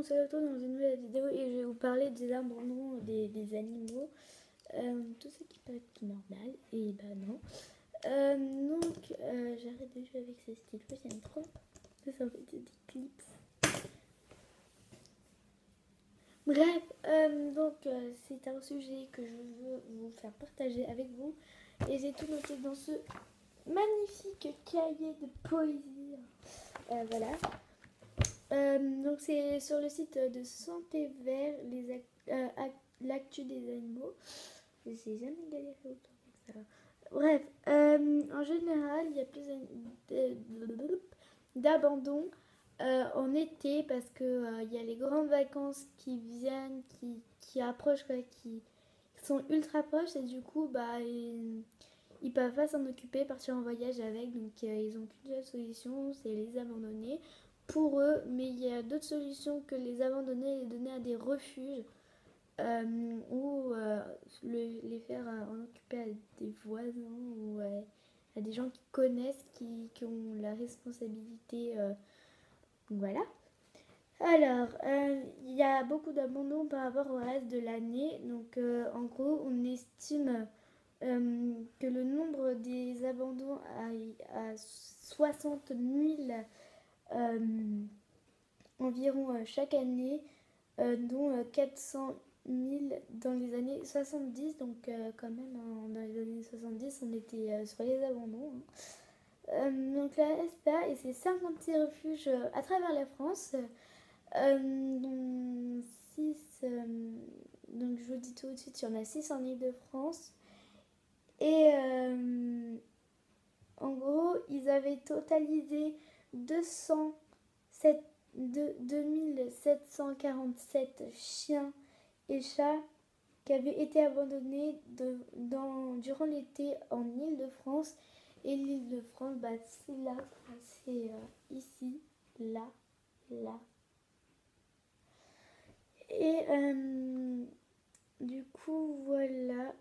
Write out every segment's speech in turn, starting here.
on se retrouve dans une nouvelle vidéo et je vais vous parler des abandons des animaux. Tout ce qui peut être normal, et bah non. J'arrête de jouer avec ce stylo, j'aime trop. Ça fait des clips. Bref, c'est un sujet que je veux vous faire partager avec vous. Et j'ai tout noté dans ce magnifique cahier de poésie. Voilà. Donc c'est sur le site de Santé Vert, l'actu des animaux. Je sais jamais galéré autant que ça. Bref, en général, il y a plus d'abandon en été parce que il y a les grandes vacances qui viennent, qui approchent, quoi, qui sont ultra proches et du coup, ils peuvent pas s'en occuper, partir en voyage avec, donc ils ont qu'une seule solution, c'est les abandonner pour eux, mais il y a d'autres solutions que les abandonner et les donner à des refuges ou les faire en occuper à des voisins ou à des gens qui connaissent, qui ont la responsabilité. Voilà. Alors, il y a beaucoup d'abandons par rapport au reste de l'année. Donc, en gros, on estime que le nombre des abandons à 60 000 environ chaque année, dont 400 000 dans les années 70. Donc, quand même, dans les années 70, on était sur les abandons. Donc, la SPA et ses 56 refuges à travers la France, dont 6. Donc, je vous dis tout de suite, il y en a 6 en Ile-de-France. Et en gros, ils avaient totalisé 2747 chiens et chats qui avaient été abandonnés durant l'été en Ile-de-France. Et l'Île-de-France, c'est là, c'est ici, là, là. Et du coup, voilà.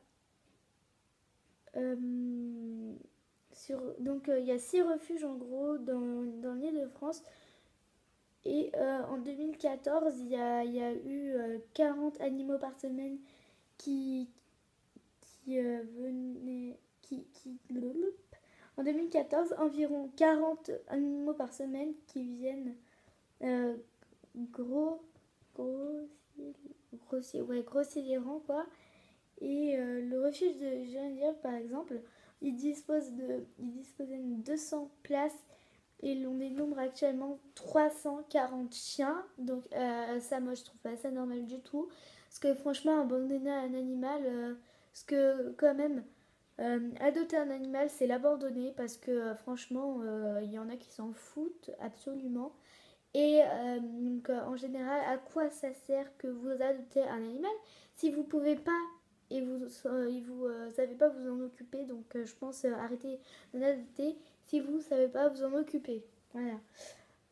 Donc il y a 6 refuges en gros dans l'Île-de-France. Et en 2014, il y a eu 40 animaux par semaine qui venaient. En 2014, environ 40 animaux par semaine qui viennent grosser les rangs, quoi. Et le refuge de Geneviève, par exemple, il disposait de 200 places et on dénombre actuellement 340 chiens. Donc ça, moi, je trouve pas ça normal du tout. Parce que franchement, abandonner un animal, parce que quand même, adopter un animal, c'est l'abandonner. Parce que franchement, il y en a qui s'en foutent absolument. Et donc en général, à quoi ça sert que vous adoptez un animal si vous pouvez pas et vous savez pas vous en occuper? Donc je pense arrêter d'en adopter si vous savez pas vous en occuper. Voilà.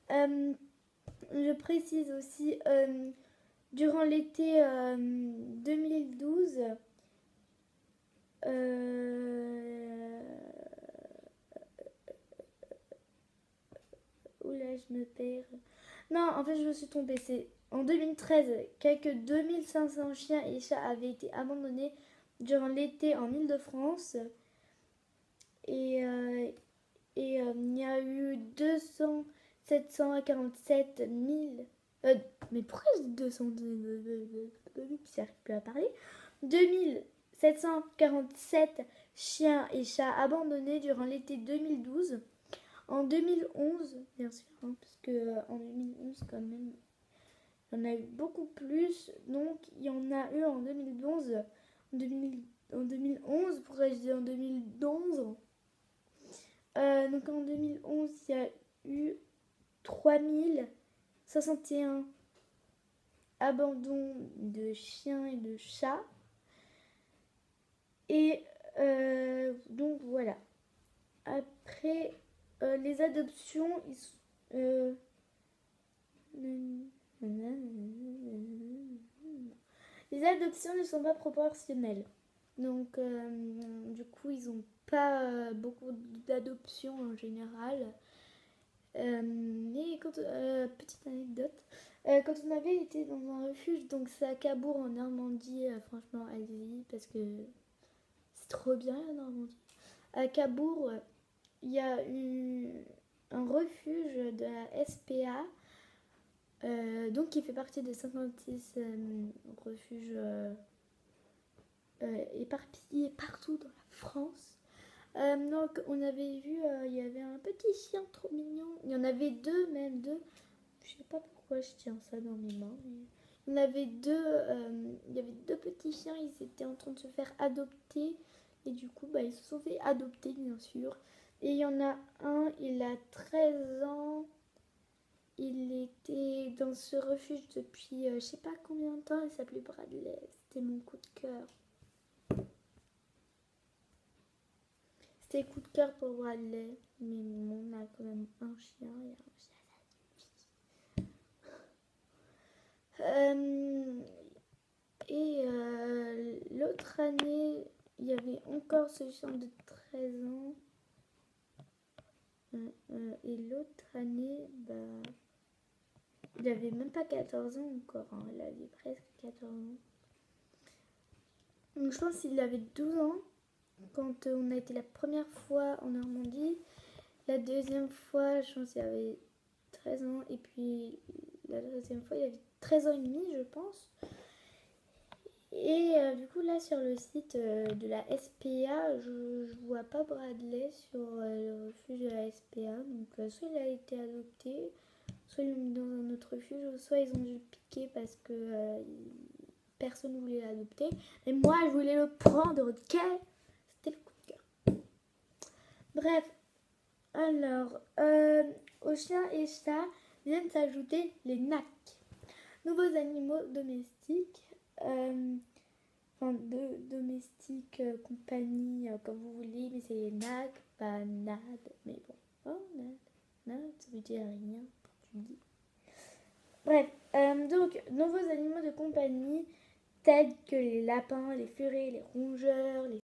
Je précise aussi, durant l'été 2012, oula, je me perds. Non, en fait, je me suis trompée. C'est en 2013, quelques 2500 chiens et chats avaient été abandonnés durant l'été en Île-de-France. Et il y a eu 747 000. Mais pourquoi je dis 200 j'arrive plus à parler. 2747 chiens et chats abandonnés durant l'été 2012. En 2011, bien sûr, hein, parce que en 2011 quand même, il y en a eu beaucoup plus. Donc il y en a eu en 2011, en 2011, pourquoi je dis en 2011 donc en 2011, il y a eu 3061 abandons de chiens et de chats. Et donc voilà. Après, les adoptions, les adoptions ne sont pas proportionnelles. Donc, du coup, ils n'ont pas beaucoup d'adoptions en général. Mais petite anecdote, Quand on avait été dans un refuge, donc c'est à Cabourg en Normandie, franchement, allez-y parce que c'est trop bien la Normandie. À Cabourg, il y a un refuge de la SPA, donc qui fait partie des 56 refuges éparpillés partout dans la France. Donc on avait vu, il y avait un petit chien trop mignon. Il y en avait deux, même deux. Je sais pas pourquoi je tiens ça dans mes mains. Mais... Il y en avait deux, il y avait deux petits chiens, ils étaient en train de se faire adopter. Et du coup, bah, ils se sont fait adopter, bien sûr. Et il y en a un, il a 13 ans. Il était dans ce refuge depuis je sais pas combien de temps. Il s'appelait Bradley. C'était mon coup de cœur. C'était coup de cœur pour Bradley. Mais on a quand même un chien et un chien. L'autre année, il y avait encore ce chien de 13 ans. Et l'autre année, bah, il avait même pas 14 ans encore. Hein. Il avait presque 14 ans. Donc je pense qu'il avait 12 ans quand on a été la première fois en Normandie. La deuxième fois, je pense qu'il avait 13 ans. Et puis la deuxième fois, il avait 13 ans et demi, je pense. Et du coup, là, sur le site de la SPA, je vois pas Bradley sur le refuge de la SPA. Donc, soit il a été adopté, soit ils l'ont mis dans un autre refuge, soit ils ont dû le piquer parce que personne ne voulait l'adopter. Et moi, je voulais le prendre, ok? C'était le coup de cœur. Bref, alors, aux chiens et chats viennent s'ajouter les NAC, nouveaux animaux domestiques. Enfin, de domestique, compagnie, comme vous voulez, mais c'est les NAC, pas NAD, mais bon. Oh, NAD, ça veut dire rien quand tu le dis. Bref, donc, nouveaux animaux de compagnie, tels que les lapins, les furets, les rongeurs, les